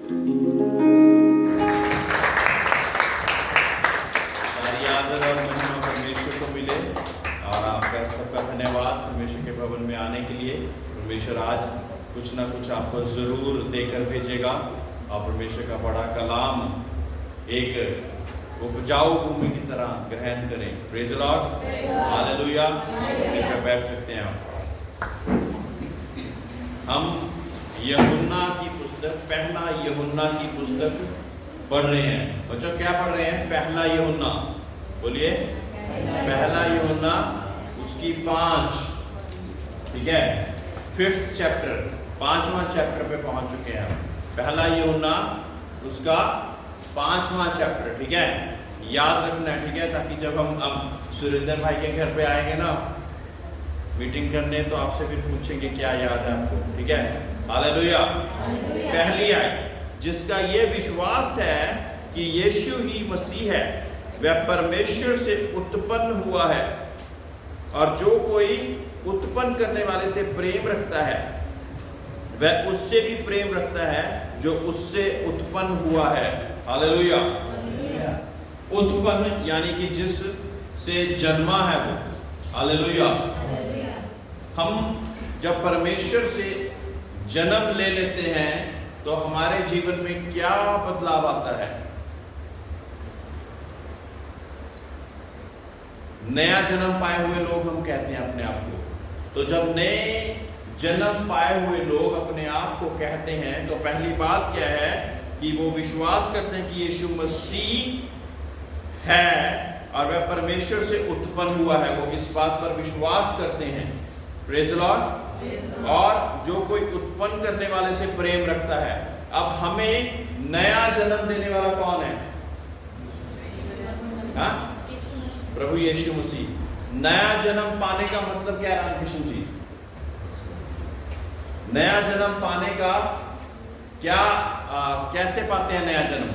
सारी आदर और महिमा परमेश्वर को मिले और आपका सबका धन्यवाद परमेश्वर के भवन में आने के लिए। परमेश्वर आज कुछ ना कुछ आपको ज़रूर देकर भेजेगा और परमेश्वर का बड़ा कलाम एक उपजाऊ भूमि की तरह ग्रहण करें। Praise the Lord, hallelujah. मिलकर बैठ सकते हैं आप। हम यूहन्ना की पुस्तक, पहला यूहन्ना की पुस्तक पढ़ रहे हैं। बच्चों क्या पढ़ रहे हैं? पहला यूहन्ना, बोलिए। पहला यूहन्ना उसकी 5, ठीक है, 5th चैप्टर, 5वां चैप्टर पे पहुंच चुके हैं। पहला यूहन्ना उसका 5वां चैप्टर, ठीक है, याद रखना है, ठीक है, ताकि जब हम अब सुरेंद्र भाई के घर पे आएंगे ना मीटिंग करने तो आपसे फिर पूछेंगे क्या याद है आपको, ठीक है। हालेलुया। पहली आयत, जिसका ये विश्वास है कि यीशु ही मसीह है, वह परमेश्वर से उत्पन्न हुआ है और जो कोई उत्पन्न करने वाले से प्रेम रखता है वह उससे भी प्रेम रखता है जो उससे उत्पन्न हुआ है। हालेलुया। उत्पन्न यानी कि जिस से जन्मा है वो। हालेलुया। हम जब परमेश्वर से जन्म ले लेते हैं तो हमारे जीवन में क्या बदलाव आता है? नया जन्म पाए हुए लोग हम कहते हैं अपने आप को। तो जब नए जन्म पाए हुए लोग अपने आप को कहते हैं तो पहली बात क्या है कि वो विश्वास करते हैं कि यीशु मसीह है और वह परमेश्वर से उत्पन्न हुआ है। वो इस बात पर विश्वास करते हैं। Praise the Lord. और जो कोई उत्पन्न करने वाले से प्रेम रखता है। अब हमें नया जन्म देने वाला कौन है? हाँ? प्रभु यीशु मसीह। नया जन्म पाने का मतलब क्या है रामकृष्ण जी? नया जन्म पाने का क्या कैसे पाते हैं नया जन्म?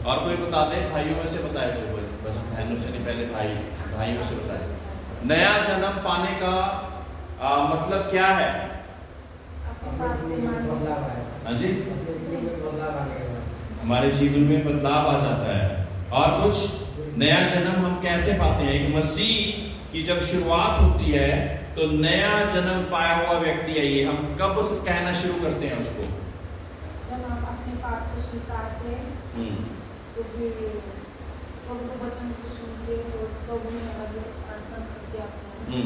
और कोई बता दे, भाइयों में से बताए कोई, बस बहनों से नहीं, पहले भाइयों से बताए। नया जन्म पाने का मतलब क्या है? हाँ जी, हमारे जीवन में बदलाव आ जाता है। और कुछ नया जन्म हम कैसे पाते हैं? एक मसीह की जब शुरुआत होती है तो नया जन्म पाया हुआ व्यक्ति है ये। हम कब उसे कहना शुरू करते हैं उसको? जब हम अपने पाप को स्वीकारते हैं तो फिर प्रभु के वचन को सुनते हैं और प्रभु में अर्पण करते हैं।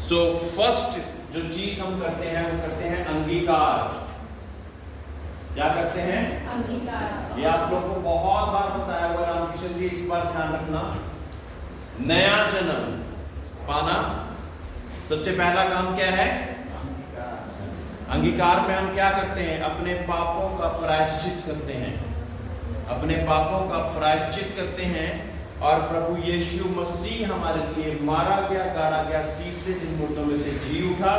सो फर्स्ट जो चीज हम करते हैं वो करते हैं अंगीकार। क्या करते हैं? अंगीकार। ये आप लोग को बहुत बार बताया हुआ, रामकृष्ण जी इस बार ध्यान रखना। नया जन्म पाना सबसे पहला काम क्या है? अंगीकार में हम क्या करते हैं? अपने पापों का प्रायश्चित करते हैं। अपने पापों का प्रायश्चित करते हैं और प्रभु यीशु मसीह हमारे लिए मारा गया, गाड़ा गया, तीसरे दिन मुर्दों में से जी उठा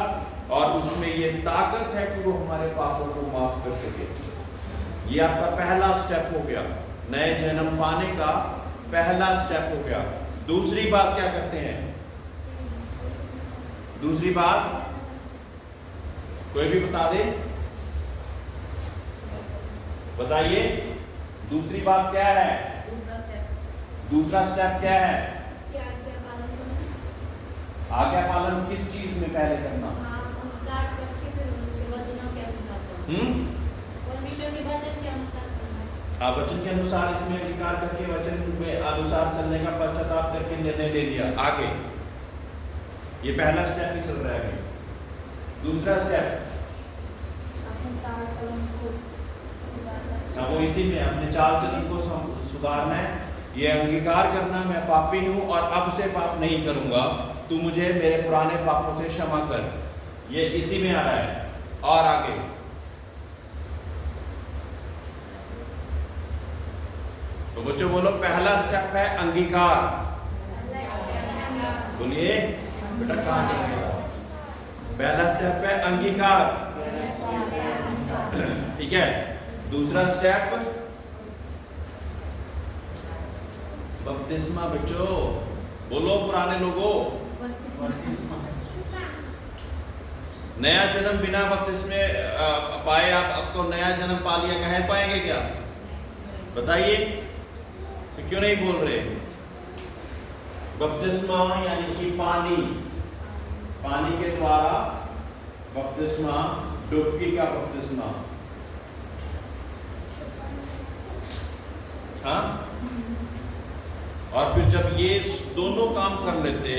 और उसमें ये ताकत है कि वो हमारे पापों को माफ कर सके। ये आपका पहला स्टेप हो गया, नए जन्म पाने का पहला स्टेप हो गया। दूसरी बात क्या करते हैं? दूसरी बात कोई भी बता दे, बताइए। दूसरी बात क्या है? दूसरा स्टेप क्या है? आज्ञा पालन किस चीज में पहले करना? वचन के अनुसार इसमें अंगीकार करके वचन में अनुसार चलने का पश्चाताप करके निर्णय ले लिया। आगे ये पहला स्टेप ही चल रहा है। अभी दूसरा स्टेप अपने चाल चलन को ना, वो इसी में अपने चाल चलन को सुधारना है। ये अंगीकार करना मैं पापी हूँ और अब से पाप नहीं करूंगा, तू मुझे मेरे पुराने पापों से क्षमा कर। ये इसी में आ रहा है। और आगे तो बच्चों बोलो, पहला स्टेप है अंगीकार। बोलिए बेटा, पहला स्टेप है अंगीकार, ठीक है। दूसरा स्टेप बपतिस्मा। बच्चों बोलो, पुराने लोगों नया जन्म बिना बपतिस्मे पाए आप आपको नया जन्म पा लिया कह पाएंगे क्या? बताइए, तो क्यों नहीं बोल रहे? बपतिस्मा यानी कि पानी के द्वारा बपतिस्मा, डुबकी का बपतिस्मा। हाँ, और फिर जब ये दोनों काम कर लेते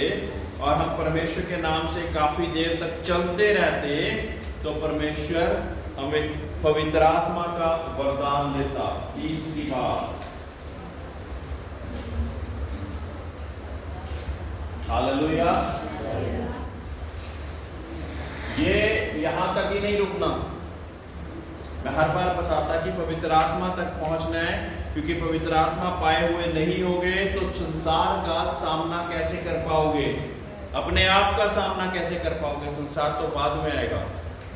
और हम परमेश्वर के नाम से काफी देर तक चलते रहते, तो परमेश्वर हमें पवित्र आत्मा का वरदान देता। तीसरी बात, हालेलुया। ये यहां तक ही नहीं रुकना, मैं हर बार बताता कि पवित्र आत्मा तक पहुंचना है, क्योंकि पवित्र आत्मा पाए हुए नहीं होगे तो संसार का सामना कैसे कर पाओगे? अपने आप का सामना कैसे कर पाओगे? संसार तो बाद में आएगा।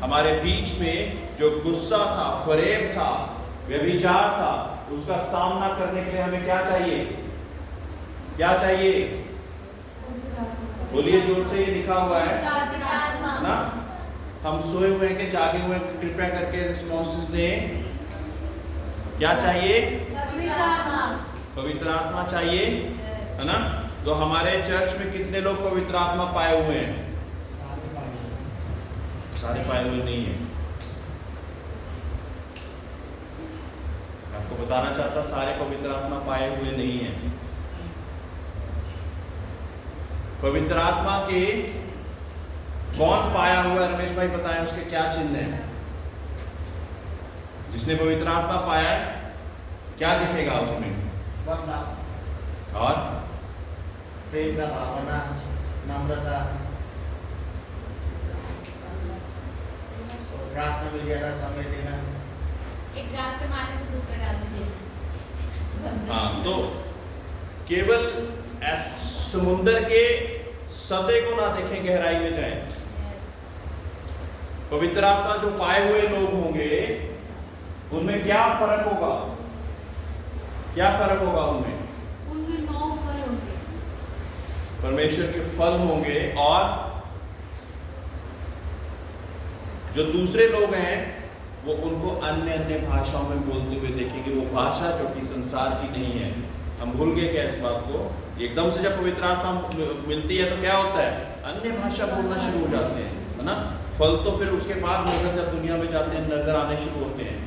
हमारे बीच में जो गुस्सा था, फरेब था, व्यभिचार था, उसका सामना करने के लिए हमें क्या चाहिए? क्या चाहिए? बोलिए जोर से, ये लिखा हुआ है ना। हम सोए हुए हैं कि जागे हुए? कृपया करके रिस्पॉन्सेस दें। क्या चाहिए? पवित्र आत्मा चाहिए, है ना। तो हमारे चर्च में कितने लोग पवित्र आत्मा पाए हुए हैं? सारे पाए हुए नहीं है। आपको बताना चाहता, सारे पवित्र आत्मा पाए हुए नहीं है। पवित्र आत्मा के कौन पाया हुआ है? रमेश भाई बताएं, उसके क्या चिन्ह है? जिसने पवित्र आत्मा पाया है, क्या दिखेगा उसमें? और प्रेम का भावना, नम्रता, प्रार्थना में ज्यादा समय देना। एक रात पे मारने को दूसरे रात में देना। हाँ, तो केवल समुंदर के सतह को ना देखें, गहराई में जाएं। पवित्र आत्मा जो पाए हुए लोग होंगे, उनमें क्या फर्क होगा? क्या फर्क होगा उनमें? उनमें 9 फल होंगे, परमेश्वर के फल होंगे। और जो दूसरे लोग हैं, वो उनको अन्य अन्य भाषाओं में बोलते हुए देखेंगे। वो भाषा जो कि संसार की नहीं है। हम भूल गए क्या इस बात को? एकदम से जब पवित्र आत्मा मिलती है तो क्या होता है? अन्य भाषा बोलना शुरू हो जाते हैं, है ना। फल तो फिर उसके बाद नजर, जब दुनिया में जाते हैं, नजर आने शुरू होते हैं।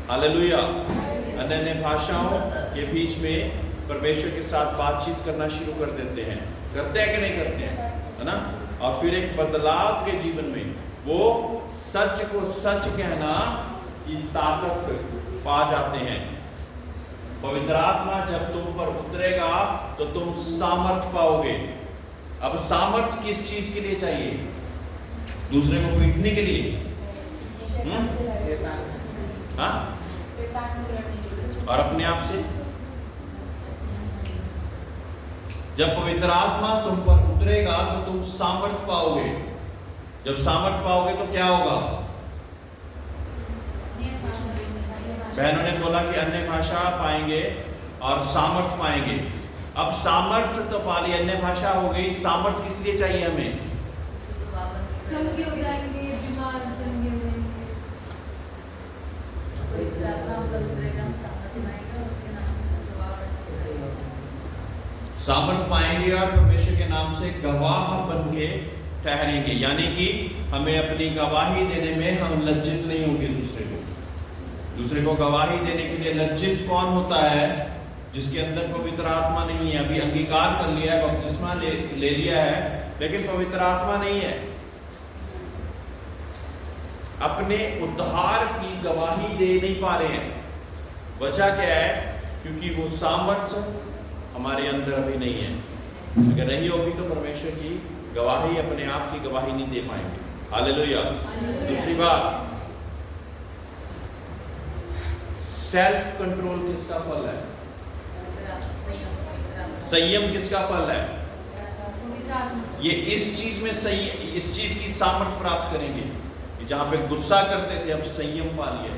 हालेलुया। अन्य अन्य भाषाओं के बीच में परमेश्वर के साथ बातचीत करना शुरू कर देते हैं। करते हैं कि नहीं करते हैं, है ना। और फिर एक बदलाव के जीवन में वो सच को सच कहना की ताकत पा जाते हैं। पवित्र आत्मा जब तुम पर उतरेगा तो तुम सामर्थ पाओगे। अब सामर्थ किस चीज के लिए चाहिए? दूसरे को पीटने के लिए? हाँ, और अपने आप से? जब पवित्र आत्मा तुम पर उतरेगा तो तुम सामर्थ पाओगे। जब सामर्थ पाओगे तो क्या होगा? बहनों ने बोला कि अन्य भाषा पाएंगे और सामर्थ पाएंगे। अब सामर्थ तो पा ली, अन्य भाषा हो गई, सामर्थ किस लिए चाहिए हमें? चंगे हो जाएंगे, बीमार चंगे हो जाएंगे। पवित्र आत्मा हम पर उतरेगा, हम सामर्थ पाएंगे, उसके नाम से गवाह सामर्थ पाएंगे और परमेश्वर के नाम से गवाह बन के ठहरेंगे। यानी कि हमें अपनी गवाही देने में हम लज्जित नहीं होंगे। दूसरे को गवाही देने के लिए लज्जित कौन होता है? जिसके अंदर पवित्र आत्मा नहीं है। अभी अंगीकार कर लिया है, बपतिस्मा ले लिया है, लेकिन पवित्र आत्मा नहीं है। अपने उद्धार की गवाही दे नहीं पा रहे हैं। वजह क्या है? क्योंकि वो सामर्थ्य हमारे अंदर अभी नहीं है। अगर नहीं होगी तो परमेश्वर की गवाही, अपने आप की गवाही नहीं दे पाएंगे। हालेलुया। दूसरी बात, सेल्फ कंट्रोल किसका फल है? संयम किसका फल है? ये इस चीज में सही, इस चीज की सामर्थ्य प्राप्त करेंगे। जहां पे गुस्सा करते थे, अब संयम पा लिया।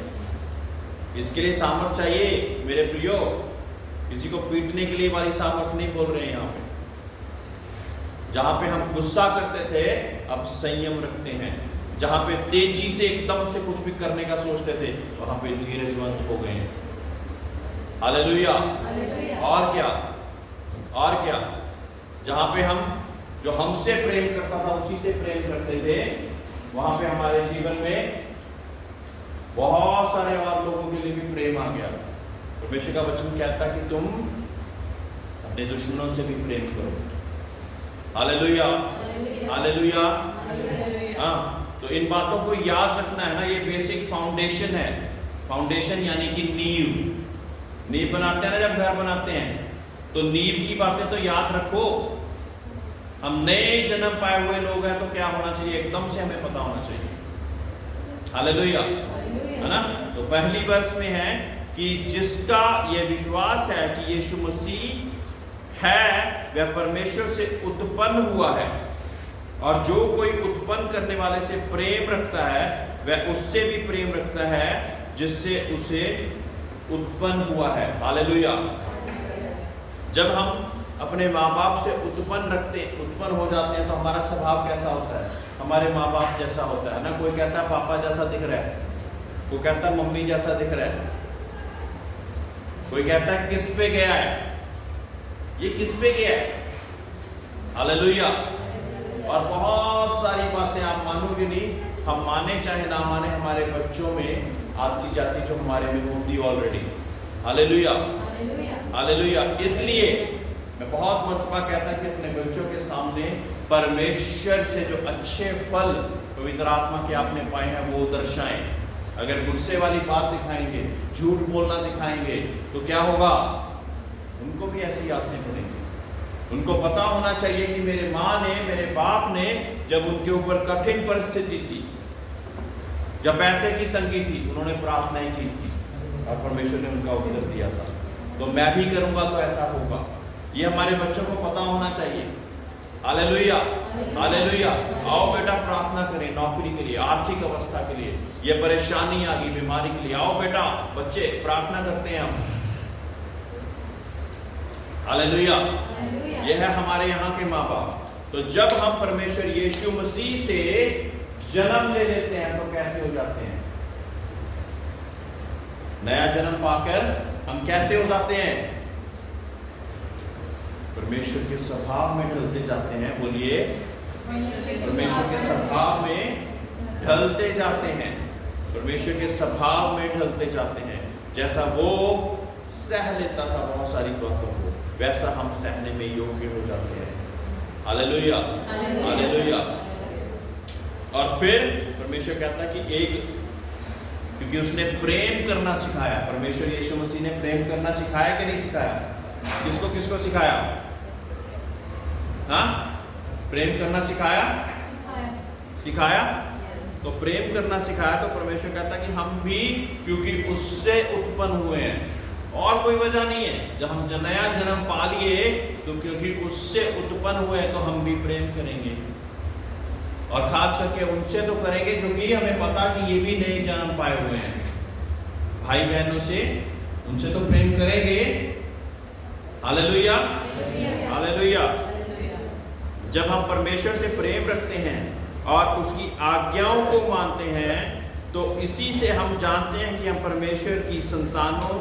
इसके लिए सामर्थ्य चाहिए मेरे प्रियो। किसी को पीटने के लिए वाली सामर्थ्य नहीं बोल रहे हैं यहाँ पे। जहां पे हम गुस्सा करते थे, अब संयम रखते हैं। जहां पे तेजी से एकदम से कुछ भी करने का सोचते थे, वहां पे धीरजवंत हो गए। हालेलुया। और क्या, और क्या, जहां पे हम जो हमसे प्रेम करता था उसी से प्रेम करते थे, वहां पे हमारे जीवन में बहुत सारे और लोगों के लिए भी प्रेम आ गया। परमेश्वर का वचन कहता है कि तुम अपने दुश्मनों से भी प्रेम करो। Hallelujah, hallelujah. हाँ, तो इन बातों को याद रखना है ना, ये बेसिक फाउंडेशन है। फाउंडेशन यानी कि नींव बनाते हैं ना, जब घर बनाते हैं तो नींव की बातें तो याद रखो। हम नए जन्म पाए हुए लोग हैं तो क्या होना चाहिए, एकदम से हमें पता होना चाहिए। हालेलुया, है ना। तो पहली वर्ष में है कि जिसका यह विश्वास है कि यीशु मसीह है वह परमेश्वर से उत्पन्न हुआ है, और जो कोई उत्पन्न करने वाले से प्रेम रखता है वह उससे भी प्रेम रखता है जिससे उसे उत्पन्न हुआ है। हालेलुया। जब हम अपने माँ बाप से उत्पन्न हो जाते हैं तो हमारा स्वभाव कैसा होता है, हमारे माँ बाप जैसा होता है ना। कोई कहता है पापा जैसा दिख रहा है, कोई कहता है मम्मी जैसा दिख रहा है, कोई कहता है किस पे गया है, ये किस पे गया है। हालेलुया। और बहुत सारी बातें आप मानोगे नहीं, हम माने चाहे ना माने, हमारे बच्चों में आती जाती जो हमारे में होती ऑलरेडी। Hallelujah, hallelujah. इसलिए मैं बहुत मर्तबा कहता कि अपने बच्चों के सामने परमेश्वर से जो अच्छे फल पवित्र आत्मा के आपने पाए हैं वो दर्शाएं। अगर गुस्से वाली बात दिखाएंगे, झूठ बोलना दिखाएंगे, तो क्या होगा, उनको भी ऐसी आदतें पड़ेंगी। उनको पता होना चाहिए कि मेरे माँ ने, मेरे बाप ने, जब उनके ऊपर कठिन परिस्थिति थी, जब पैसे की तंगी थी, उन्होंने प्रार्थनाएं की थी और परमेश्वर ने उनका उत्तर दिया था। तो मैं भी करूंगा तो ऐसा होगा। ये हमारे बच्चों को पता होना चाहिए। Hallelujah, hallelujah. आओ बेटा प्रार्थना करें नौकरी के लिए, आर्थिक अवस्था के लिए, ये परेशानी आ गई बीमारी के लिए, आओ बेटा बच्चे प्रार्थना करते हैं हम। हालेलुया। यह है हमारे यहाँ के माँ बाप। तो जब हम परमेश्वर यीशु मसीह से जन्म ले लेते हैं तो कैसे हो जाते हैं, नया जन्म पाकर हम कैसे हो जाते हैं, परमेश्वर के स्वभाव में ढलते जाते हैं। बोलिए, परमेश्वर के स्वभाव में ढलते जाते हैं, परमेश्वर के स्वभाव में ढलते जाते हैं। जैसा वो सह लेता था बहुत सारी बातों को, वैसा हम सहने में योग्य हो जाते हैं। Hallelujah, hallelujah. और फिर परमेश्वर कहता है कि क्योंकि उसने प्रेम करना सिखाया, परमेश्वर यीशु मसीह ने प्रेम करना सिखाया कि नहीं सिखाया, किसको किसको सिखाया, हाँ, प्रेम करना सिखाया। तो प्रेम करना सिखाया तो परमेश्वर कहता है कि हम भी, क्योंकि उससे उत्पन्न हुए हैं, और कोई वजह नहीं है। जब हम नया जन्म पा लिए तो क्योंकि उससे उत्पन्न हुए तो हम भी प्रेम करेंगे, और खास करके उनसे तो करेंगे जो कि हमें पता कि ये भी नए जन्म पाए हुए हैं। भाई बहनों से, उनसे तो प्रेम करेंगे। Hallelujah, hallelujah. जब हम परमेश्वर से प्रेम रखते हैं और उसकी आज्ञाओं को मानते हैं तो इसी से हम जानते हैं कि हम परमेश्वर की संतानों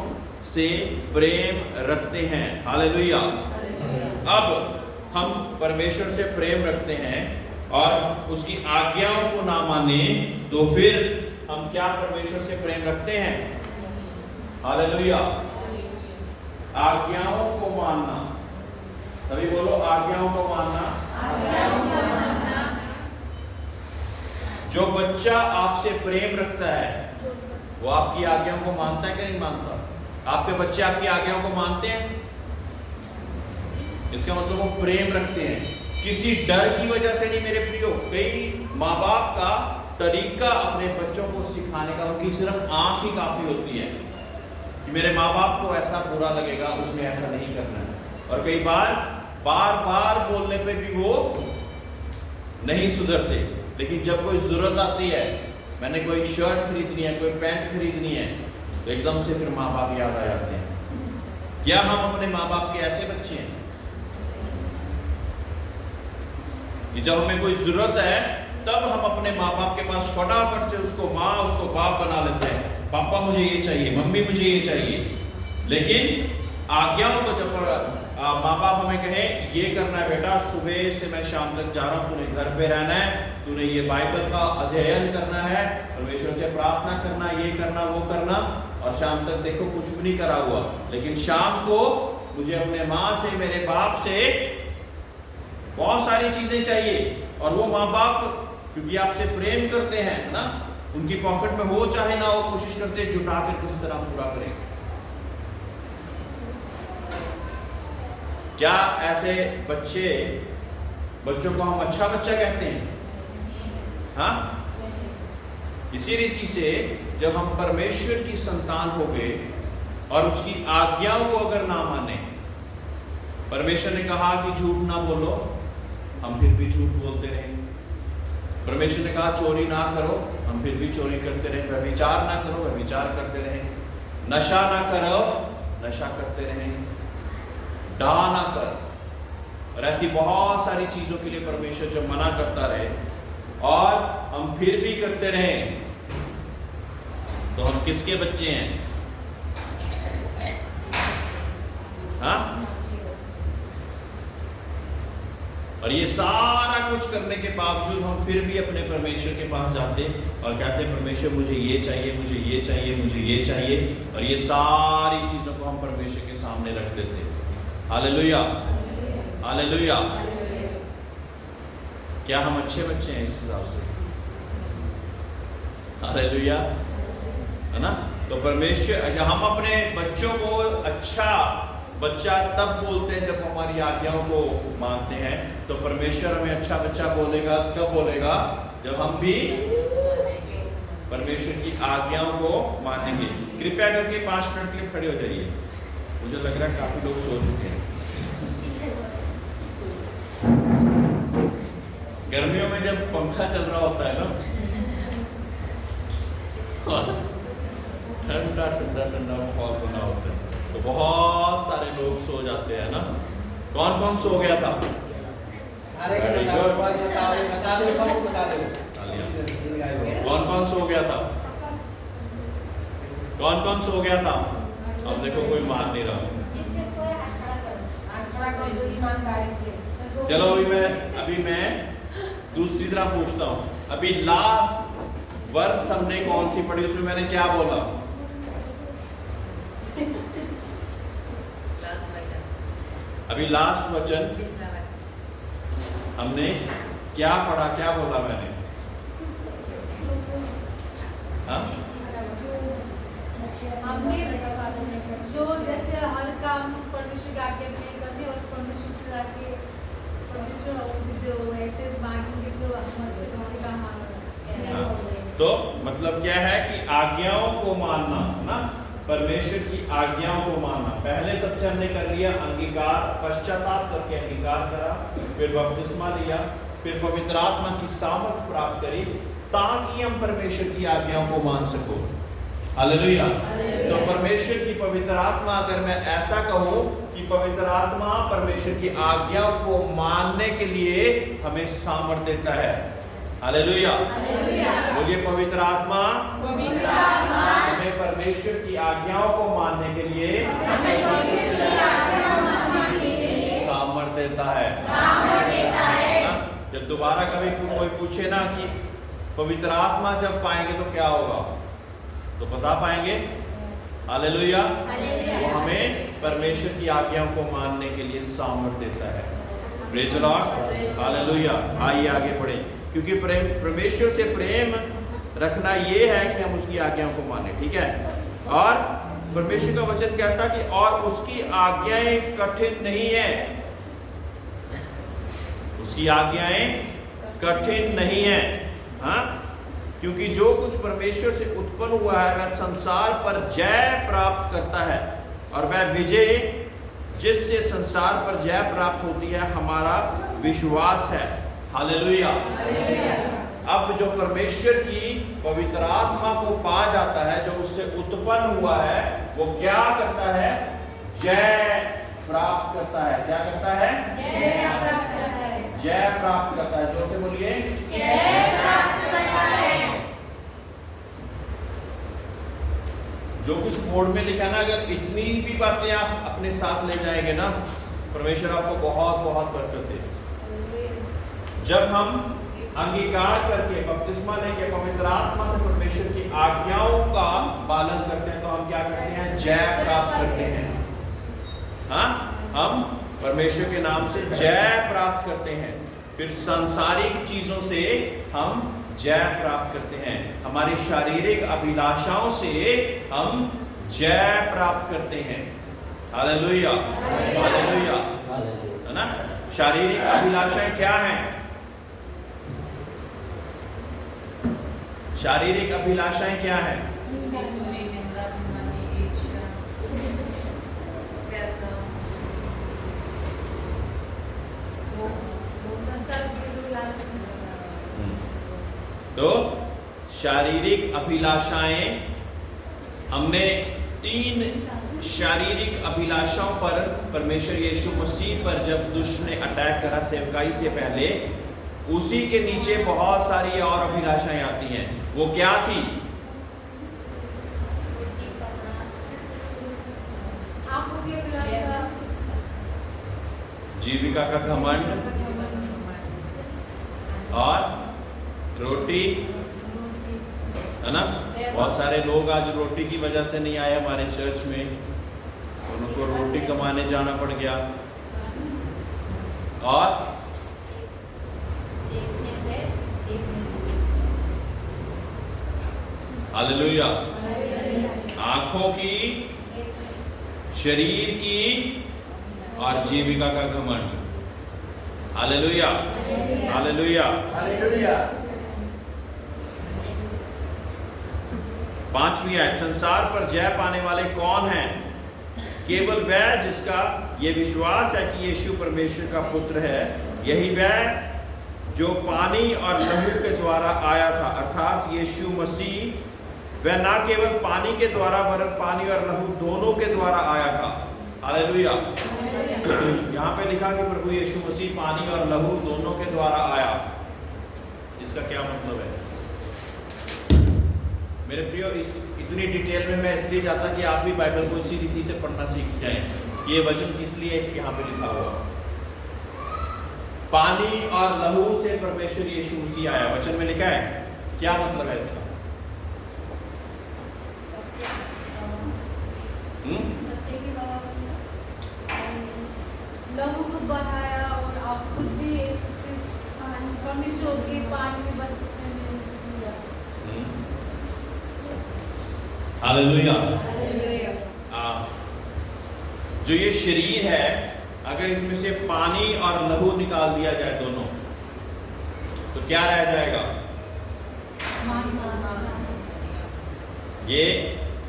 से प्रेम रखते हैं। हालेलुया। अब हम परमेश्वर से प्रेम रखते हैं और उसकी आज्ञाओं को ना माने तो फिर हम क्या परमेश्वर से प्रेम रखते हैं? हालेलुया। आज्ञाओं को मानना, सभी बोलो, आज्ञाओं को मानना। जो बच्चा आपसे प्रेम रखता है वो आपकी आज्ञाओं को मानता है कि नहीं मानता? आपके बच्चे आपकी आज्ञाओं को मानते हैं, इसका मतलब वो प्रेम रखते हैं, किसी डर की वजह से नहीं। मेरे प्रियो, कई माँ बाप का तरीका अपने बच्चों को सिखाने का, उनकी सिर्फ आंख ही काफी होती है कि मेरे माँ बाप को ऐसा बुरा लगेगा, उसने ऐसा नहीं करना है। और कई बार बार बोलने पे भी वो नहीं सुधरते, लेकिन जब कोई जरूरत आती है, मैंने कोई शर्ट खरीदनी है, कोई पैंट खरीदनी है, तो एकदम से फिर माँ बाप याद आ जाते हैं। क्या हम अपने माँ बाप के ऐसे बच्चे हैं कि जब हमें कोई जरूरत है तब हम अपने माँ बाप के पास फटाफट से उसको माँ उसको बाप बना लेते हैं। पापा मुझे ये चाहिए, मम्मी मुझे ये चाहिए। लेकिन आज्ञाओं को जब माँ बाप हमें कहें ये करना है बेटा, सुबह से मैं शाम तक जा रहा हूँ, तूने घर पे रहना है, तूने ये बाइबल का अध्ययन करना है, परमेश्वर से प्रार्थना करना, ये करना वो करना, और शाम तक देखो कुछ भी नहीं करा हुआ। लेकिन शाम को मुझे अपने माँ से, मेरे बाप से बहुत सारी चीजें चाहिए, और वो माँ बाप क्योंकि आपसे प्रेम करते हैं ना, उनकी पॉकेट में हो चाहे ना हो, कोशिश करते हैं जुटा कर किसी तरह पूरा करें। क्या ऐसे बच्चों को हम अच्छा बच्चा कहते हैं? हाँ, इसी रीति से जब हम परमेश्वर की संतान हो गए और उसकी आज्ञाओं को अगर ना माने, परमेश्वर ने कहा कि झूठ ना बोलो, हम फिर भी झूठ बोलते रहे। परमेश्वर ने कहा चोरी ना करो, हम फिर भी चोरी करते रहे। व्यभिचार ना करो, व्यभिचार करते रहे। नशा ना करो, नशा करते रहे। डाह ना कर, और ऐसी बहुत सारी चीजों के लिए परमेश्वर जब मना करता रहे और हम फिर भी करते रहे, तो हम किसके बच्चे हैं? हाँ? और ये सारा कुछ करने के बावजूद हम फिर भी अपने परमेश्वर के पास जाते और कहते परमेश्वर मुझे ये चाहिए, मुझे ये चाहिए, मुझे ये चाहिए, और ये सारी चीजों को हम परमेश्वर के सामने रख देते। Hallelujah, hallelujah. क्या हम अच्छे बच्चे हैं इस हिसाब से? हालेलुया, है ना? तो परमेश्वर, हम अपने बच्चों को अच्छा बच्चा तब बोलते हैं जब हमारी आज्ञाओं को मानते हैं। तो परमेश्वर हमें अच्छा बच्चा बोलेगा, कब बोलेगा? जब हम भी परमेश्वर की आज्ञाओं को मानेंगे। कृपया करके 5 मिनट के लिए खड़े हो जाइए। मुझे लग रहा है काफी लोग सो चुके हैं। गर्मियों में जब पंखा चल रहा होता है ना, ठंडा ठंडा ठंडा माहौल बना होता है, तो बहुत सारे लोग सो जाते हैं ना। कौन कौन सो गया था? कौन कौन सो गया था? कौन कौन सो गया था? अब देखो कोई मान नहीं रहा। चलो अभी मैं दूसरी तरह पूछता हूँ। अभी लास्ट वर्ष हमने कौन सी पढ़ी, उसमें मैंने क्या बोला? अभी लास्ट वचन हमने क्या पढ़ा, क्या बोला मैंने? हाँ? हमने जो जैसे हर काम परमेश्वर की आज्ञा नहीं करनी और परमेश्वर से आके परमेश्वर ऐसे मांगेंगे तो हम अच्छे बच्चे का हाँ। तो मतलब क्या है कि आज्ञाओं को मानना ना, परमेश्वर की आज्ञाओं को मानना। पहले सबसे हमने कर लिया अंगीकार, पश्चाताप करके अंगीकार करा, फिर बपतिस्मा लिया, फिर पवित्र आत्मा की सामर्थ प्राप्त करी ताकि हम परमेश्वर की आज्ञाओं को मान सको। हालेलुया। तो परमेश्वर की पवित्र आत्मा, अगर मैं ऐसा कहूं कि पवित्र आत्मा परमेश्वर की आज्ञाओं को मानने के लिए हमें सामर्थ देता है। हालेलुया, बोलिए पवित्र आत्मा हमें परमेश्वर की आज्ञाओं को मानने के लिए सामर्थ देता है। जब दोबारा कभी कोई पूछे ना कि पवित्र आत्मा जब पाएंगे तो क्या होगा, तो बता पाएंगे? हालेलुया। वो हमें परमेश्वर की आज्ञाओं को मानने के लिए सामर्थ देता है। Praise the Lord, hallelujah. आइए आगे बढ़े, क्योंकि परमेश्वर से प्रेम रखना ये है कि हम उसकी आज्ञाओं को माने, ठीक है? और परमेश्वर का वचन कहता कि और उसकी आज्ञाएं कठिन नहीं है, उसकी आज्ञाएं कठिन नहीं है। हाँ, क्योंकि जो कुछ परमेश्वर से उत्पन्न हुआ है वह संसार पर जय प्राप्त करता है, और वह विजय जिससे संसार पर जय प्राप्त होती है हमारा विश्वास है। हालेलुया। अब जो परमेश्वर की पवित्र आत्मा को पा जाता है, जो उससे उत्पन्न हुआ है, वो क्या करता है? जय प्राप्त करता है। क्या करता है? जय प्राप्त करता है। जय प्राप्त करता है। जोर से बोलिए, जय जो कुछ बोर्ड में लिखा है ना, अगर इतनी भी बातें आप अपने साथ ले जाएंगे ना, परमेश्वर आपको बहुत बहुत बरकत दे। जब हम अंगीकार करके बपतिस्मा लेके पवित्र आत्मा से परमेश्वर की आज्ञाओं का पालन करते हैं तो हम क्या करते हैं? जय प्राप्त करते हैं। हाँ, हम परमेश्वर के नाम से जय प्राप्त करते हैं। फिर सांसारिक चीजों से हम जय प्राप्त करते हैं। हमारी शारीरिक अभिलाषाओं से हम जय प्राप्त करते हैं। हालेलुया, हालेलुया, है ना? शारीरिक अभिलाषाएं क्या हैं? शारीरिक अभिलाषाएं क्या हैं? चोरी, निंदा, मनमानी, ईर्ष्या, पैसा, संसार की चीजों की लालच में तो शारीरिक अभिलाषाएं, हमने 3 शारीरिक अभिलाषाओं पर परमेश्वर यीशु मसीह पर जब दुष्ट ने अटैक करा सेवकाई से पहले, उसी के नीचे बहुत सारी और अभिलाषाएं आती हैं। वो क्या थी? आंखों की अभिलाषा, जीविका का घमंड और रोटी, है ना? बहुत सारे लोग आज रोटी की वजह से नहीं आए हमारे चर्च में, उनको रोटी कमाने जाना पड़ गया। और हालेलुया, आंखों की, शरीर की और जीविका का घमंड। Hallelujah, hallelujah. हालेलुया। 5वीं आयत, संसार पर जय पाने वाले कौन हैं? केवल वह जिसका ये विश्वास है कि यीशु परमेश्वर का पुत्र है। यही वह जो पानी और लहू के द्वारा आया था, अर्थात यीशु मसीह वह ना केवल पानी के द्वारा वरन पानी और लहू दोनों के द्वारा आया था। हालेलुया। यहाँ पे लिखा कि प्रभु यीशु मसीह पानी और लहू दोनों के द्वारा आया। इसका क्या मतलब है? मेरे प्रियो, इतनी डिटेल में मैं इसलिए चाहता कि आप भी बाइबल को इसी रीति से पढ़ना सीख जाएं। ये वचन किस लिए इसके यहाँ पे लिखा हुआ? पानी और लहू से परमेश्वर यीशु मसीह आया, वचन में लिखा है। क्या मतलब है इसका? लहू को बहाया और आप खुद भी यीशु क्रिस्त परमेश्वर के पानी में बपतिस्मा लिया। हालेलुया। हालेलुया। जो ये शरीर है, अगर इसमें से पानी और लहू निकाल दिया जाए दोनों, तो क्या रह जाएगा? ये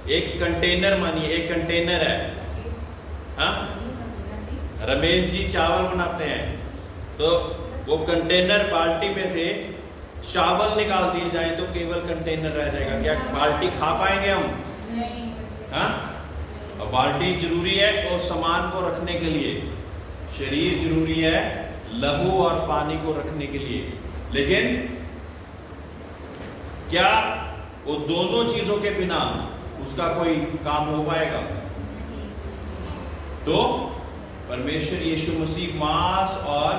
एक कंटेनर मानिए, एक कंटेनर है। हाँ, रमेश जी चावल बनाते हैं तो वो कंटेनर बाल्टी में से चावल निकाल दिए जाएं तो केवल कंटेनर रह जाएगा। क्या बाल्टी खा पाएंगे हम? नहीं। हाँ, और बाल्टी जरूरी है और सामान को रखने के लिए, शरीर जरूरी है लहू और पानी को रखने के लिए। लेकिन क्या वो दोनों चीजों के बिना उसका कोई काम हो पाएगा? तो परमेश्वर यीशु मसीह मांस और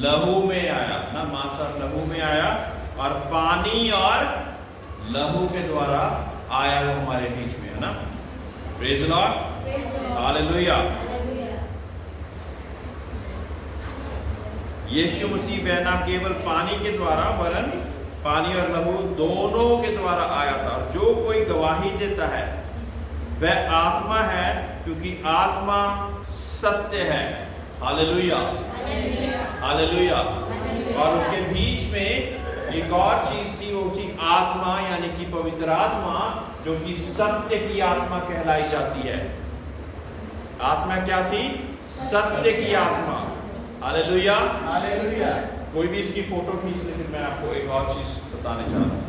लहू में आया ना, मांस और लहू में आया और पानी और लहू के द्वारा आया वो हमारे बीच में, है ना? Praise lord, hallelujah. Yeshu Masih वह ना केवल पानी के द्वारा वरन पानी और लहू दोनों के द्वारा आया था। और जो कोई गवाही देता है वह आत्मा है, क्योंकि आत्मा सत्य है। Hallelujah, hallelujah. और उसके बीच में एक और चीज थी, वो थी आत्मा, यानी कि पवित्र आत्मा, जो कि सत्य की आत्मा कहलाई जाती है। आत्मा क्या थी? सत्य की आत्मा। Hallelujah, hallelujah. कोई भी इसकी फोटो खींच ले, फिर मैं आपको एक और चीज बताने चाह रहा हूं।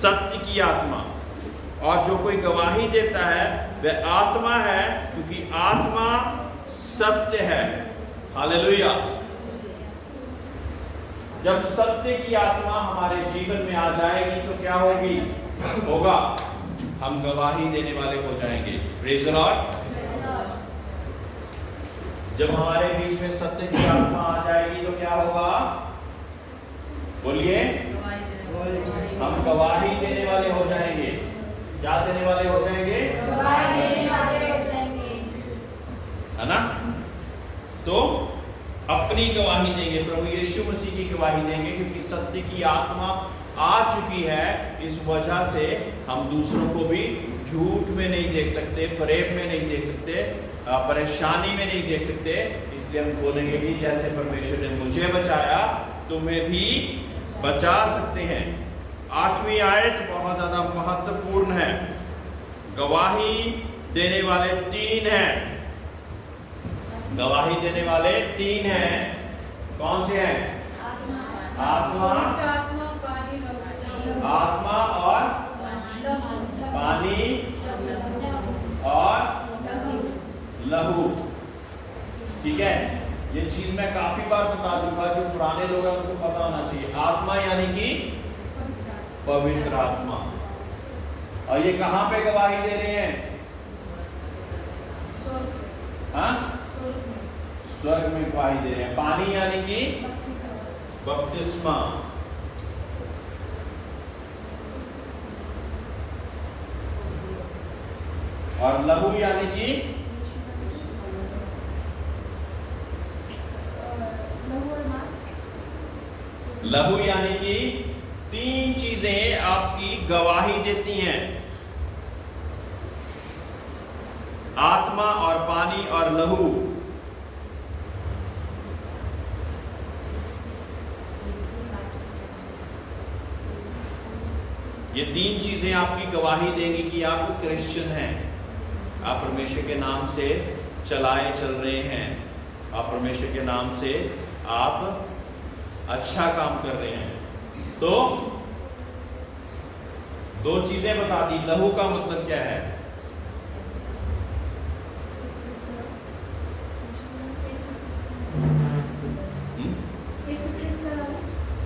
सत्य की आत्मा। और जो कोई गवाही देता है वह आत्मा है, क्योंकि आत्मा सत्य है। हालेलुया। जब सत्य की आत्मा हमारे जीवन में आ जाएगी तो क्या होगा, हम गवाही देने वाले हो जाएंगे। Praise the Lord. जब हमारे बीच में सत्य की आत्मा आ जाएगी तो क्या होगा, बोलिए, हम गवाही देने वाले हो जाएंगे। क्या देने वाले हो जाएंगे, गवाही देने वाले हो जाएंगे, है ना। तो अपनी गवाही देंगे, प्रभु यीशु मसीह की गवाही देंगे, क्योंकि सत्य की आत्मा आ चुकी है। इस वजह से हम दूसरों को भी झूठ में नहीं देख सकते, फरेब में नहीं देख सकते, परेशानी में नहीं देख सकते। इसलिए हम बोलेंगे कि जैसे परमेश्वर ने मुझे बचाया तुम्हें भी बचा सकते हैं। 8वीं आयत बहुत ज्यादा महत्वपूर्ण है। गवाही देने वाले 3 हैं। गवाही देने वाले 3 हैं। कौन से हैं? आत्मा, आत्मा और पानी और लहू। ठीक है, ये चीज मैं काफी बार बता चुका, जो पुराने लोग हैं उनको पता होना चाहिए। आत्मा यानी कि पवित्र आत्मा। और ये कहां पे गवाही दे रहे हैं? हाँ, स्वर्ग में गवाही दे रहे हैं। पानी यानी कि बपतिस्मा। और लहू यानी कि लहू यानी कि 3 चीजें आपकी गवाही देती हैं। आत्मा और पानी और लहू। ये 3 चीजें आपकी गवाही देंगी कि आप क्रिश्चियन हैं, आप परमेश्वर के नाम से चलाए चल रहे हैं, आप परमेश्वर के नाम से आप अच्छा काम कर रहे हैं। तो 2 चीजें बता दी। लहू का मतलब क्या है?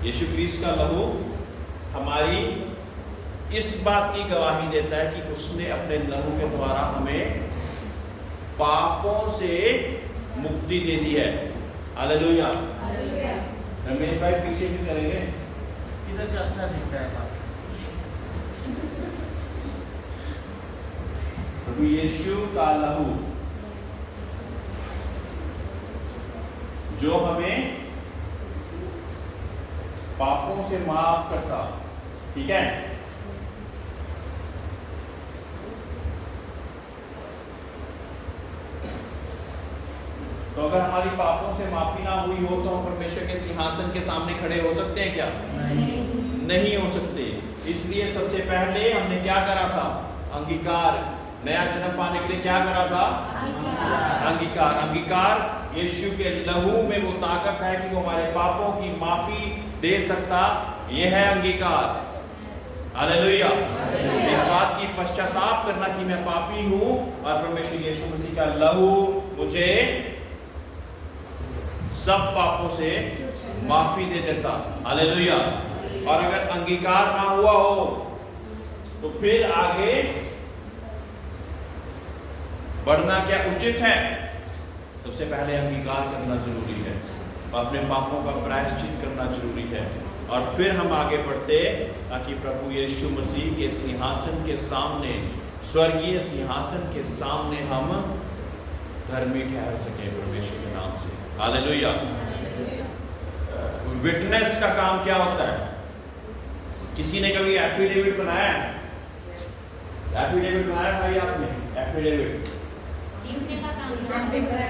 यीशु क्रिस्त का लहू हमारी इस बात की गवाही देता है कि उसने अपने लहू के द्वारा हमें पापों से मुक्ति दे दी है। हालेलुया। रमेश भाई पीछे भी करेंगे। इधर से अच्छा दिखता है बात। प्रभु यीशु का लहू जो हमें पापों से माफ करता। ठीक है, तो अगर हमारी पापों से माफी ना हुई हो तो हम परमेश्वर के सिंहासन के सामने खड़े हो सकते हैं क्या? नहीं हो सकते। इसलिए सबसे पहले हमने क्या करा था? अंगीकार। नया जन्म पाने के लिए क्या करा था? अंगीकार। अंगीकार यीशु के लहू में वो ताकत है कि वो हमारे पापों की माफी दे सकता। यह है अंगीकार। हालेलुया। इस बात की पश्चाताप करना कि मैं पापी हूं और परमेश्वर यीशु मसीह का लहू मुझे सब पापों से माफी दे देता। हालेलुया। और अगर अंगीकार ना हुआ हो तो फिर आगे बढ़ना क्या उचित है? सबसे पहले अंगीकार करना जरूरी है, अपने पापों का प्रायश्चित करना जरूरी है, और फिर हम आगे बढ़ते ताकि प्रभु यीशु मसीह के सिंहासन के सामने, स्वर्गीय सिंहासन के सामने हम धर्मी ठहर सके परमेश्वर के नाम से। हालेलुया। विटनेस का काम क्या होता है? किसी ने कभी एफिडेविट बनाया? एफिडेविट बनाया भाई आपने? एफिडेविट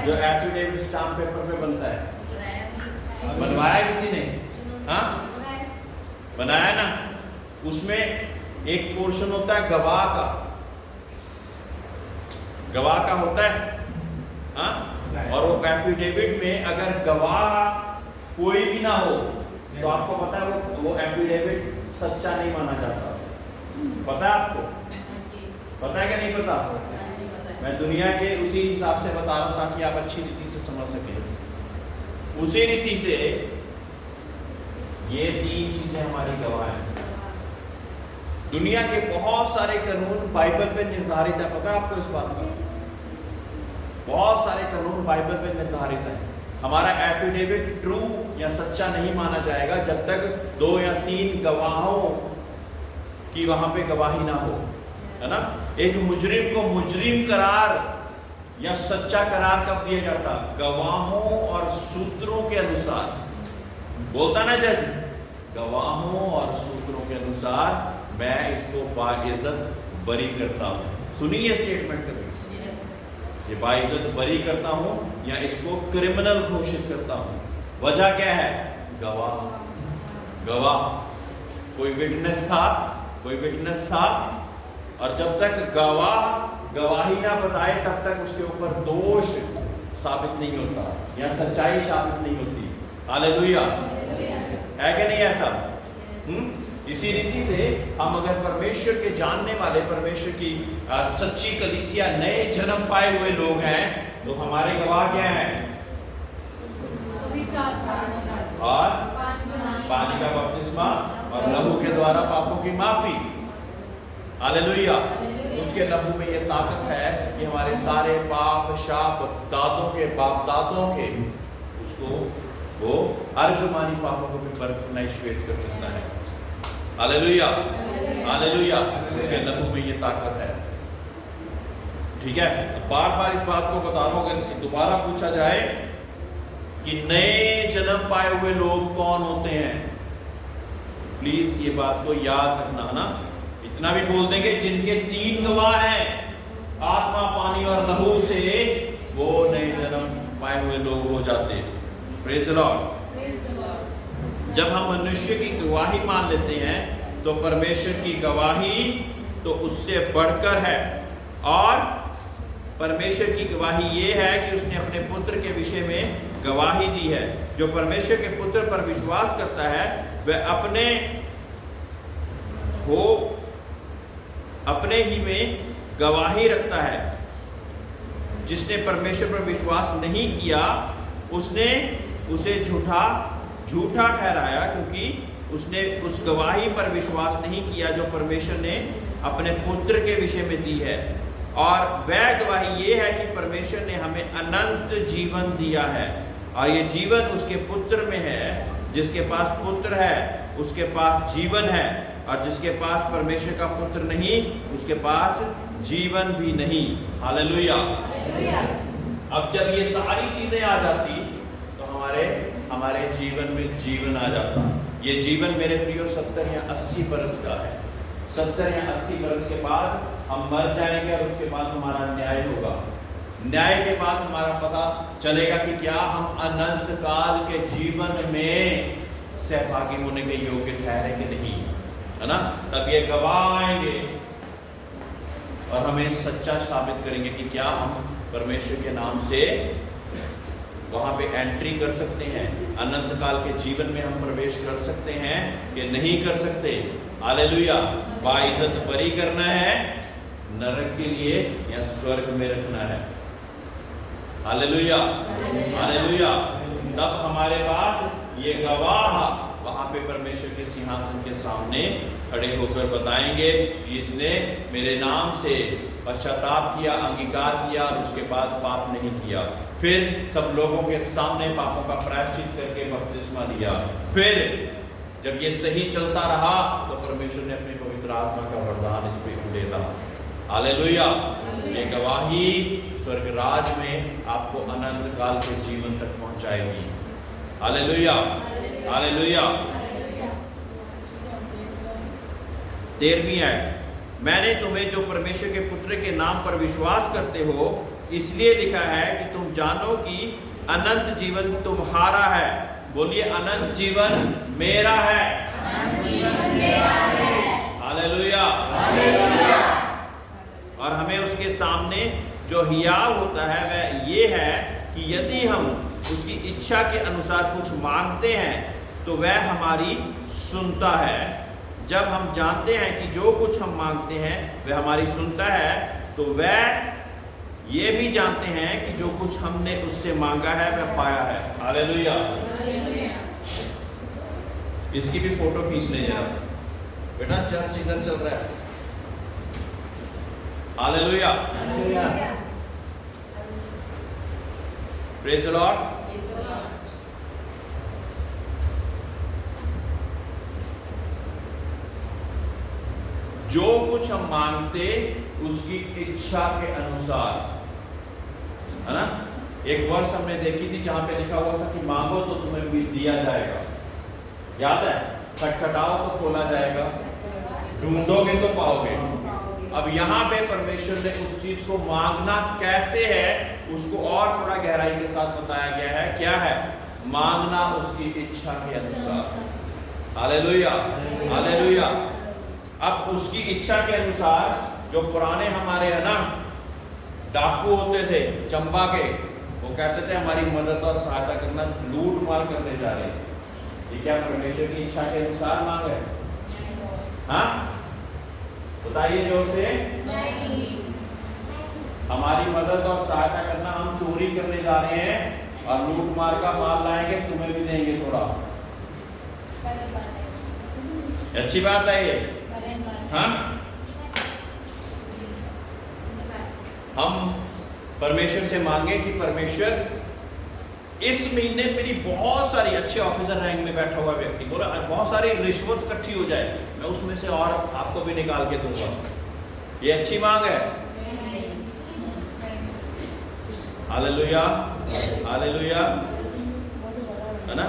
जो एफिडेविट स्टाम्प पेपर पे बनता है, बनवाया किसी ने? हाँ, बनाया ना। उसमें एक पोर्शन होता है गवाह का। गवाह का होता है, हाँ? और वो एफिडेविट में अगर गवाह कोई भी ना हो तो आपको पता है वो एफिडेविट सच्चा नहीं माना जाता। पता है आपको? पता है क्या नहीं पता? मैं दुनिया के उसी हिसाब से बता रहा हूं ताकि आप अच्छी रीति से समझ सकें। उसी रीति से ये 3 चीजें हमारी गवाह हैं। दुनिया के बहुत सारे कानून बाइबल पे निर्धारित है, पता है आपको इस बात का? बहुत सारे कानून बाइबल पे निर्धारित है। हमारा एफिडेविट ट्रू या सच्चा नहीं माना जाएगा जब तक 2 या 3 गवाहों की वहां पे गवाही ना हो, है ना? एक मुजरिम को मुजरिम करार या सच्चा करार कब दिया जाता? गवाहों और सूत्रों के अनुसार। बोलता ना जज, गवाहों और सूत्रों के अनुसार मैं इसको बाइज्जत बरी करता हूं। सुनिए स्टेटमेंट कभी, ये बाइज्जत बरी करता हूं या इसको क्रिमिनल घोषित करता हूं। वजह क्या है? गवाह। गवाह, कोई विटनेस था, कोई विटनेस था, और जब तक गवाह गवाही ना बताए तब तक उसके ऊपर दोष साबित नहीं होता या सच्चाई साबित नहीं होती। हालेलुया, है कि नहीं ऐसा? इसी रीति से हम अगर परमेश्वर के जानने वाले, परमेश्वर की सच्ची कलीसिया, नए जन्म पाए हुए लोग हैं, तो हमारे गवाह क्या हैं? और पानी का बपतिस्मा और लहू के द्वारा पापों की माफी। हालेलुया। उसके लहू में ये ताकत है कि हमारे सारे पाप शाप दादों के बाप दादों के, उसको वो अर्धमानी पापों को भी बर्फ श्वेत कर सकता है। Hallelujah, hallelujah. उसके लहू में ये ताकत है। ठीक है, बार बार इस बात को बता रहा हूं। अगर दोबारा पूछा जाए कि नए जन्म पाए हुए लोग कौन होते हैं, प्लीज ये बात को याद रखना ना। इतना भी बोल देंगे, जिनके 3 गवाह हैं, आत्मा, पानी और लहू से, वो नए जन्म पाए हुए लोग हो जाते हैं। Praise the Lord. जब हम मनुष्य की गवाही मान लेते हैं तो परमेश्वर की गवाही तो उससे बढ़कर है। और परमेश्वर की गवाही ये है कि उसने अपने पुत्र के विषय में गवाही दी है। जो परमेश्वर के पुत्र पर विश्वास करता है वह अपने ही में गवाही रखता है। जिसने परमेश्वर पर विश्वास नहीं किया उसने उसे झूठा ठहराया, क्योंकि उसने उस गवाही पर विश्वास नहीं किया जो परमेश्वर ने अपने पुत्र के विषय में दी है। और वह गवाही ये है कि परमेश्वर ने हमें अनंत जीवन दिया है, और ये जीवन उसके पुत्र में है। जिसके पास पुत्र है उसके पास जीवन है, और जिसके पास परमेश्वर का पुत्र नहीं उसके पास जीवन भी नहीं। हालेलुया। अब जब ये सारी चीजें आ जाती तो हमारे जीवन में जीवन आ जाता। ये जीवन मेरे प्रियो 70 या 80 बरस का है। 70 या 80 बरस के बाद हम मर जाएंगे और उसके बाद हमारा न्याय होगा। न्याय के बाद हमारा पता चलेगा कि क्या हम अनंत काल के जीवन में सहभागी होने के योग्य ठहरे कि नहीं, है ना? तब ये गवाह आएंगे और हमें सच्चा साबित करेंगे कि क्या हम परमेश्वर के नाम से वहां पे एंट्री कर सकते हैं, अनंत काल के जीवन में हम प्रवेश कर सकते हैं कि नहीं कर सकते। हालेलुया। बाइज्जत बरी करना है नरक के लिए या स्वर्ग में रखना है। Hallelujah, hallelujah. तब हमारे पास ये गवाह वहां पे परमेश्वर के सिंहासन के सामने खड़े होकर बताएंगे कि इसने मेरे नाम से पश्चाताप किया, अंगीकार किया और उसके बाद पाप नहीं किया। फिर सब लोगों के सामने पापों का प्रायश्चित करके बपतिस्मा दिया। फिर जब ये सही चलता रहा तो परमेश्वर ने अपनी पवित्र आत्मा का वरदान इस पे उड़ेला। हालेलुया। ये गवाही स्वर्ग राज में आपको अनंत काल के जीवन तक पहुंचाएगी। Hallelujah, hallelujah. 13वीं आयत, मैंने तुम्हें जो परमेश्वर के पुत्र के नाम पर विश्वास करते हो इसलिए लिखा है कि तुम जानो कि अनंत जीवन तुम्हारा है। बोलिए, अनंत जीवन मेरा है। Hallelujah, hallelujah. और हमें उसके सामने जो हियाव होता है वह ये है कि यदि हम उसकी इच्छा के अनुसार कुछ मांगते हैं तो वह हमारी सुनता है। जब हम जानते हैं कि जो कुछ हम मांगते हैं वह हमारी सुनता है तो वह ये भी जानते हैं कि जो कुछ हमने उससे मांगा है वह पाया है। हालेलुया। इसकी भी फोटो खींच ले जरा बेटा, चर्च इधर चल रहा है। Hallelujah, praise the Lord. जो कुछ हम मांगते उसकी इच्छा के अनुसार, है ना। एक वर्ष हमने देखी थी जहां पे लिखा हुआ था कि मांगो तो तुम्हें भी दिया जाएगा, याद है। खटखटाओ तो खोला जाएगा, ढूंढोगे तो पाओगे। अब यहाँ पे परमेश्वर ने उस चीज को मांगना कैसे है उसको और थोड़ा गहराई के साथ बताया गया है। क्या है? मांगना उसकी इच्छा के अनुसार। Hallelujah, hallelujah. अब उसकी इच्छा के अनुसार, जो पुराने हमारे है ना डाकू होते थे चंबा के, वो कहते थे हमारी मदद और सहायता करना, लूट मार करने जा रहे हैं। ये क्या परमेश्वर की इच्छा के अनुसार मांग है? हाँ, बताइए जोर से। हमारी मदद और सहायता करना, हम चोरी करने जा रहे हैं और लूट मार का माल लाएंगे, तुम्हें भी देंगे थोड़ा। अच्छी बात है ये। हाँ, हम परमेश्वर से मांगे कि परमेश्वर इस महीने मेरी बहुत सारी, अच्छे ऑफिसर रैंक में बैठा हुआ व्यक्ति बोला बहुत सारी रिश्वत इकट्ठी हो जाए, मैं उसमें से और आपको भी निकाल के दूंगा। ये अच्छी मांग है? हालेलुया, हालेलुया, है ना।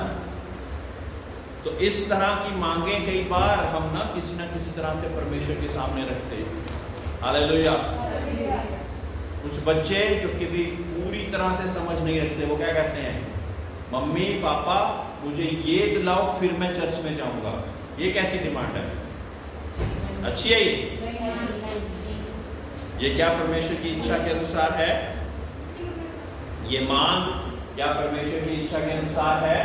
तो इस तरह की मांगे कई बार हम ना किसी तरह से परमेश्वर के सामने रखते हैं। हालेलुया। कुछ बच्चे जो कि भी पूरी तरह से समझ नहीं रखते, वो क्या कहते हैं? मम्मी पापा मुझे ये दिलाओ फिर मैं चर्च में जाऊंगा। ये कैसी डिमांड है? अच्छी है ये क्या परमेश्वर की इच्छा के अनुसार है? ये मांग क्या परमेश्वर की इच्छा के अनुसार है?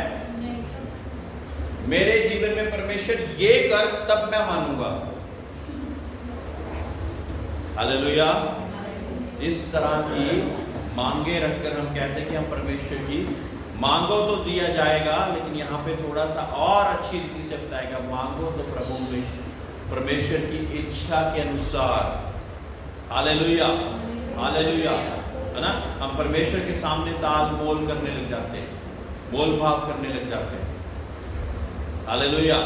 मेरे जीवन में परमेश्वर ये कर तब मैं मानूंगा। हालेलुया। इस तरह की मांगे रखकर हम कहते हैं कि हम परमेश्वर की मांगो तो दिया जाएगा, लेकिन यहाँ पे थोड़ा सा और अच्छी रीति से बताएगा, मांगो तो प्रभु परमेश्वर की इच्छा के अनुसार। हालेलुया, हालेलुया, है ना। हम परमेश्वर के सामने ताल मोल करने लग जाते हैं, मोल भाव करने लग जाते हैं। हालेलुया।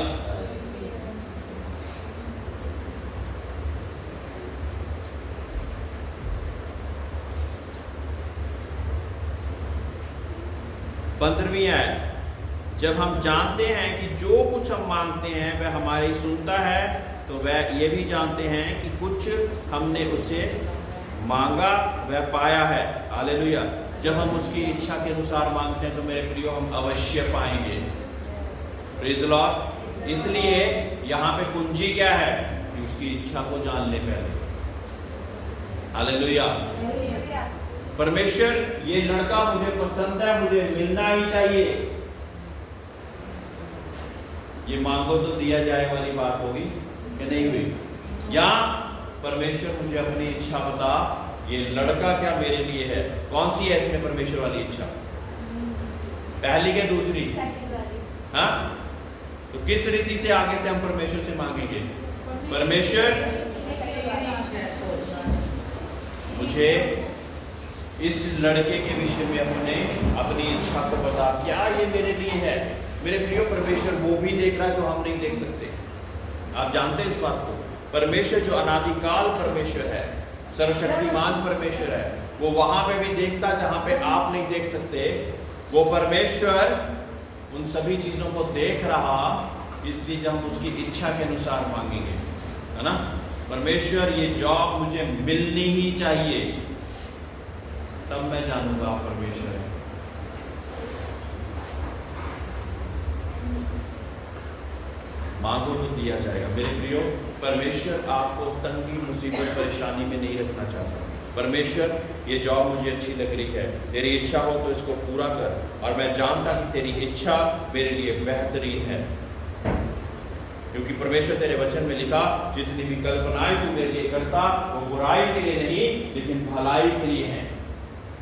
पंद्रहवीं आयत, जब हम जानते हैं कि जो कुछ हम मांगते हैं वह हमारी सुनता है, तो वह ये भी जानते हैं कि कुछ हमने उससे मांगा वह पाया है। हालेलुया। जब हम उसकी इच्छा के अनुसार मांगते हैं तो मेरे प्रियो हम अवश्य पाएंगे। Praise the Lord. इसलिए यहाँ पे कुंजी क्या है? कि उसकी इच्छा को जान ले पहले। हालेलुया। परमेश्वर ये लड़का मुझे पसंद है, मुझे मिलना ही चाहिए, ये मांगो तो दिया जाए वाली बात होगी कि नहीं हुई? या परमेश्वर मुझे अपनी इच्छा बता, ये लड़का क्या मेरे लिए है? कौन सी है इसमें परमेश्वर वाली इच्छा? पहली के दूसरी? हाँ, तो किस रीति से आगे से हम परमेश्वर से मांगेंगे? परमेश्वर मुझे इस लड़के के विषय में अपनी इच्छा को बता, क्या ये मेरे लिए है? मेरे प्रियो, परमेश्वर वो भी देख रहा है जो हम नहीं देख सकते। आप जानते हैं इस बात को? परमेश्वर जो अनादिकाल परमेश्वर है, सर्वशक्तिमान परमेश्वर है, वो वहां पे भी देखता जहां पे आप नहीं देख सकते। वो परमेश्वर उन सभी चीजों को देख रहा, इसलिए जब हम उसकी इच्छा के अनुसार मांगेंगे, है ना। परमेश्वर ये जॉब मुझे मिलनी ही चाहिए, तब मैं जानूंगा आप परमेश्वर है। मांगो तो दिया जाएगा। मेरे प्रियो, परमेश्वर आपको तंगी मुसीबत परेशानी में नहीं रखना चाहता। परमेश्वर ये जॉब मुझे अच्छी लग रही है, तेरी इच्छा हो तो इसको पूरा कर, और मैं जानता कि तेरी इच्छा मेरे लिए बेहतरीन है, क्योंकि परमेश्वर तेरे वचन में लिखा, जितनी भी कल्पनाएं तू मेरे लिए करता वो बुराई के लिए नहीं लेकिन भलाई के लिए है।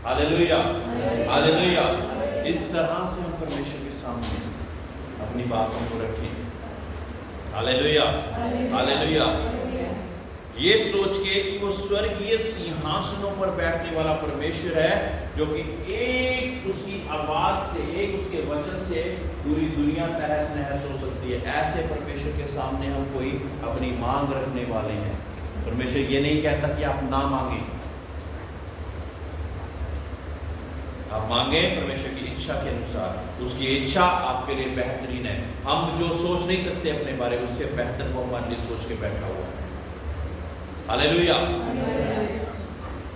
Hallelujah, hallelujah. इस तरह से हम परमेश्वर के सामने अपनी बातों को रखें। Hallelujah, hallelujah. ये सोच के कि वो स्वर्गीय सिंहासनों पर बैठने वाला परमेश्वर है, जो कि एक उसकी आवाज से, एक उसके वचन से पूरी दुनिया तहस नहस हो सकती है। ऐसे परमेश्वर के सामने हम कोई अपनी मांग रखने वाले हैं। परमेश्वर ये नहीं कहता कि आप ना मांगे, आप मांगे परमेश्वर की इच्छा के अनुसार। उसकी इच्छा आपके लिए बेहतरीन है। हम जो सोच नहीं सकते अपने बारे में, उससे बेहतर वो हमारे लिए सोच के बैठा हुआ है। हालेलुया।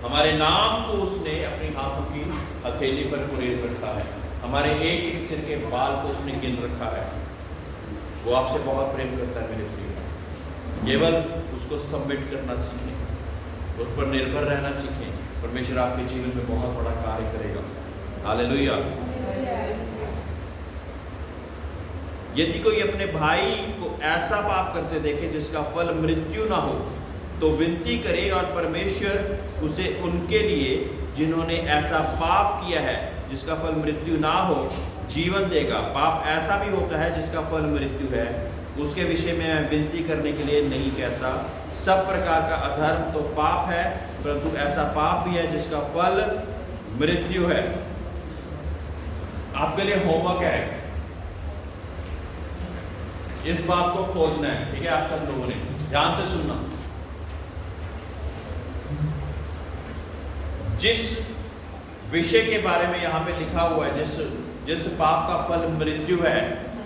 हमारे नाम को उसने अपनी हाथों की हथेली पर कुरेद रखा है। हमारे एक एक सिर के बाल को उसने गिन रखा है। वो आपसे बहुत प्रेम करता है मेरे प्रिय। केवल उसको सबमिट करना सीखें, उस पर निर्भर रहना सीखें। परमेश्वर आपके जीवन में बहुत बड़ा कार्य करेगा। हालेलुया। यदि कोई अपने भाई को ऐसा पाप करते देखे जिसका फल मृत्यु ना हो, तो विनती करे और परमेश्वर उसे उनके लिए जिन्होंने ऐसा पाप किया है जिसका फल मृत्यु ना हो जीवन देगा। पाप ऐसा भी होता है जिसका फल मृत्यु है, उसके विषय में मैं विनती करने के लिए नहीं कहता। सब प्रकार का अधर्म तो पाप है, परंतु ऐसा पाप भी है जिसका फल मृत्यु है। आपके लिए होमवर्क है, इस बात को खोजना है। ठीक है, आप सब लोगों ने ध्यान से सुनना। जिस विषय के बारे में यहाँ पे लिखा हुआ है, जिस पाप का फल मृत्यु है,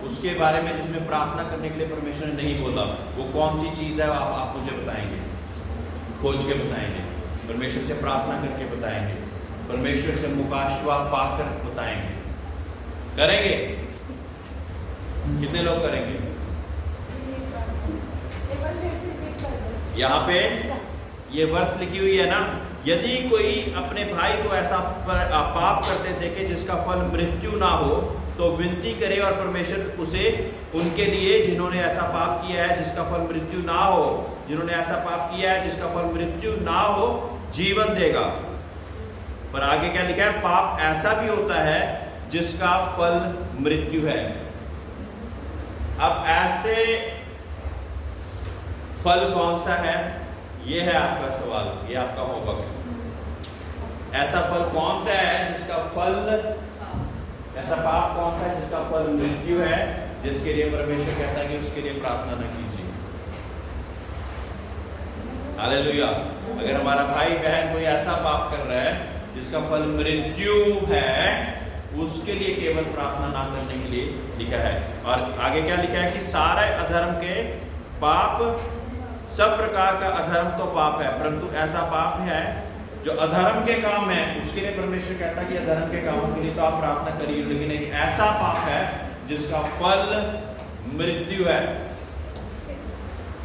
उसके बारे में जिसमें प्रार्थना करने के लिए परमेश्वर ने नहीं बोला, वो कौन सी चीज है आप मुझे बताएंगे, खोज के बताएंगे, परमेश्वर से प्रार्थना करके बताएंगे, परमेश्वर से मुकाशवा पाकर बताएंगे। करेंगे? कितने लोग करेंगे? यहाँ पे ये वर्ष लिखी हुई है ना, यदि कोई अपने भाई को ऐसा पाप करते देखे जिसका फल मृत्यु ना हो, तो विनती करे और परमेश्वर उसे उनके लिए जिन्होंने ऐसा पाप किया है जिसका फल मृत्यु ना हो, जिन्होंने ऐसा पाप किया है जिसका फल मृत्यु ना हो जीवन देगा। पर आगे क्या लिखा है? पाप ऐसा भी होता है जिसका फल मृत्यु है। अब ऐसे फल कौन सा है, ये है आपका सवाल, ये आपका होमवर्क है। ऐसा फल कौन सा है जिसका फल, ऐसा पाप कौन सा है जिसका फल मृत्यु है, जिसके लिए परमेश्वर कहता है कि उसके लिए प्रार्थना न कीजिए। हालेलुया। अगर हमारा भाई बहन कोई ऐसा पाप कर रहा है जिसका फल मृत्यु है, उसके लिए केवल प्रार्थना ना करने के लिए लिखा है। और आगे क्या लिखा है कि सारे अधर्म के पाप, सब प्रकार का अधर्म तो पाप है, परंतु ऐसा पाप है जो अधर्म के काम है, उसके लिए परमेश्वर कहता है कि अधर्म के कामों के लिए तो आप प्रार्थना करिए, लेकिन एक ऐसा पाप है जिसका फल मृत्यु है।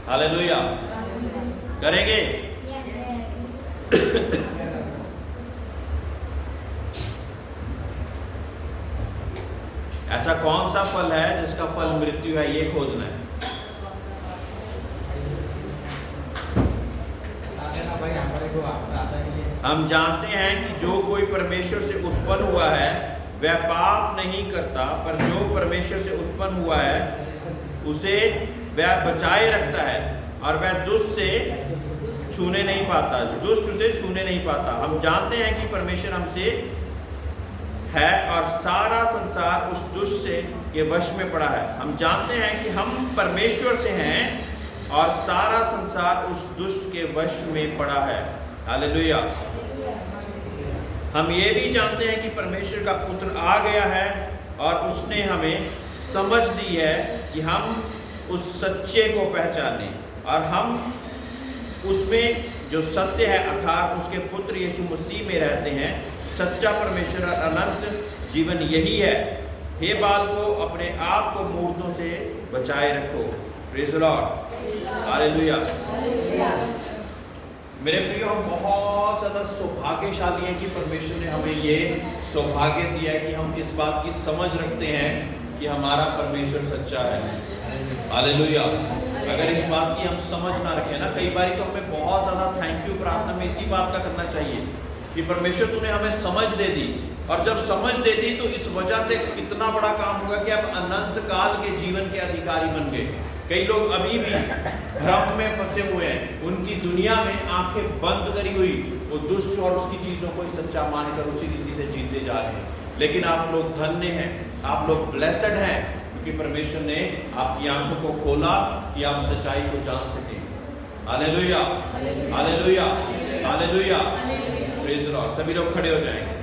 हालेलुया। करेंगे? ऐसा कौन सा फल है जिसका फल मृत्यु है, ये खोजना है। हम जानते हैं कि जो कोई परमेश्वर से उत्पन्न हुआ है वह पाप नहीं करता, पर जो परमेश्वर से उत्पन्न हुआ है उसे वह बचाए रखता है और वह दुष्ट से छूने नहीं पाता, दुष्ट उसे छूने नहीं पाता। हम जानते हैं कि परमेश्वर हमसे है और सारा संसार उस दुष्ट से के वश में पड़ा है। हम जानते हैं कि हम परमेश्वर से हैं और सारा संसार उस दुष्ट के वश में पड़ा है। हालेलुया। हम ये भी जानते हैं कि परमेश्वर का पुत्र आ गया है और उसने हमें समझ दी है कि हम उस सच्चे को पहचाने और हम उसमें जो सत्य है अर्थात उसके पुत्र यीशु मसीह में रहते हैं। सच्चा परमेश्वर और अनंत जीवन यही है। हे बालकों, अपने आप को मूर्तों से बचाए रखो। Praise the Lord. हालेलुया। मेरे प्रियो, हम बहुत ज़्यादा सौभाग्यशाली हैं कि परमेश्वर ने हमें ये सौभाग्य दिया है कि हम इस बात की समझ रखते हैं कि हमारा परमेश्वर सच्चा है। हालेलुया। अगर इस बात की हम समझ ना रखें ना, कई बार तो हमें बहुत ज़्यादा थैंक यू प्रार्थना में इसी बात का करना चाहिए कि परमेश्वर तूने हमें समझ दे दी, और जब समझ दे दी तो इस वजह से कितना बड़ा काम होगा कि अब अनंत काल के जीवन के अधिकारी बन गए। कई लोग अभी भी भ्रम में फंसे हुए हैं, उनकी दुनिया में आंखें बंद करी हुई, वो दुष्ट और उसकी चीजों को ही सच्चा मानकर उसी रीति से जीते जा रहे हैं। लेकिन आप लोग धन्य हैं, आप लोग ब्लेसड हैं, क्योंकि परमेश्वर ने आपकी आंखों को खोला कि आप सच्चाई को जान सकें। Hallelujah, hallelujah, hallelujah, praise the Lord. सभी लोग खड़े हो जाएंगे।